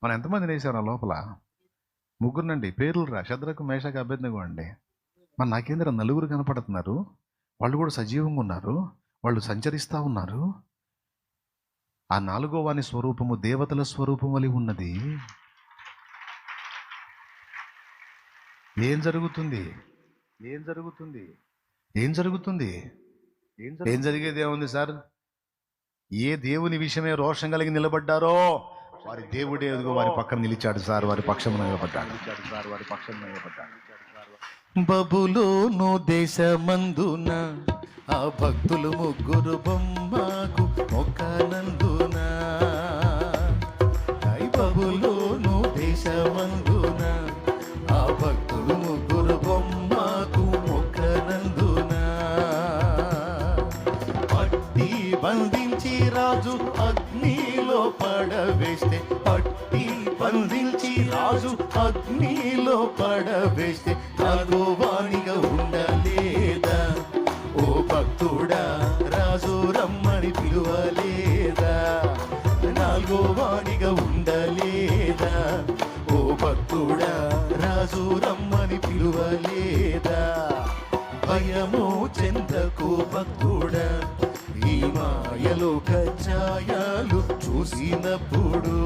మనం ఎంతమందిని వేసారు ఆ లోపల? ముగ్గురునండి. పేర్లు రా, శద్రకు మేషకు అబేద్నెగో అండి. మరి నాకేంద్ర నలుగురు కనపడుతున్నారు, వాళ్ళు కూడా సజీవంగా ఉన్నారు, వాళ్ళు సంచరిస్తూ ఉన్నారు. ఆ నాలుగో వాని స్వరూపము దేవతల స్వరూపం వలి ఉన్నది. ఏం జరుగుతుంది? ఏం జరుగుతుంది? ఏం జరుగుతుంది? ఏం జరిగేది ఏముంది సార్? ఏ దేవుని విషయమే రోషం కలిగి నిలబడ్డారో వారి దేవుడే ఎదుగో వారి పక్కన నిలిచాడు సార్, వారి పక్షం నిలబడ్డాడు. బబులోను దేశమందున ఆ భక్తులు ముగ్గురు బొమ్మకు మొక్కనందున, బబులోను దేశమందున ఆ భక్తులు ముగ్గురు బొమ్మకు మొక్కనందున, పట్టి బంధించి రాజు అగ్నిలో పడవేస్తే, పట్టి బంధించి రాజు అగ్నిలో పడవేస్తే నాలుగో వానిగా ఉండలేదా? ఓ భక్తుడా, రాజు రమ్మని పిలువలేదా? నాలుగో వానిగా ఉండలేదా? ఓ భక్తుడా, రాజు రమ్మని పిలువలేదా? భయము చెందకు భక్తుడా, ఈ మాయలోక ఛాయలు చూసినప్పుడు.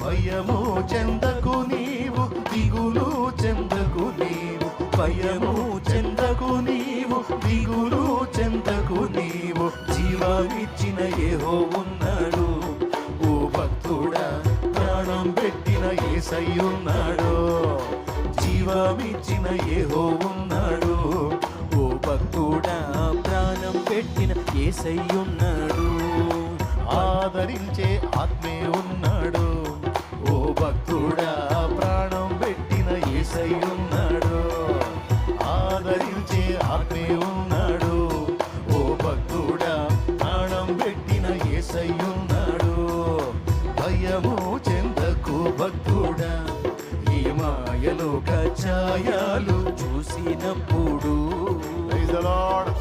భయము చెందకు నీవు, దిగులు చెందకు నీవు, భయము చెందకు నీవు, దిగులు చెందకు నీవు. జీవాన్నిచ్చిన యెహోవా ఉన్నాడు. ఓ భక్తుడా, ప్రాణం పెట్టిన యేసయ్యున్నాడు. జీవమిచ్చిన యెహోవా ఉన్నాడు. ఓ భక్తుడా, ప్రాణం పెట్టిన యేసయ్యున్నాడు. ఆదరించే ఆత్మే ఉన్నాడు. ఓ భక్తుడా, ప్రాణం పెట్టిన యేసయ్యున్నాడు. ఆదరించే ఆత్మే ఉన్నాడు. ఓ భక్తుడా, ప్రాణం పెట్టిన యేసయ్యున్నాడు. భయము చెందకు భక్తుడా, ఈ మాయలోక ఛాయలు చూసినప్పుడు. Praise the lord.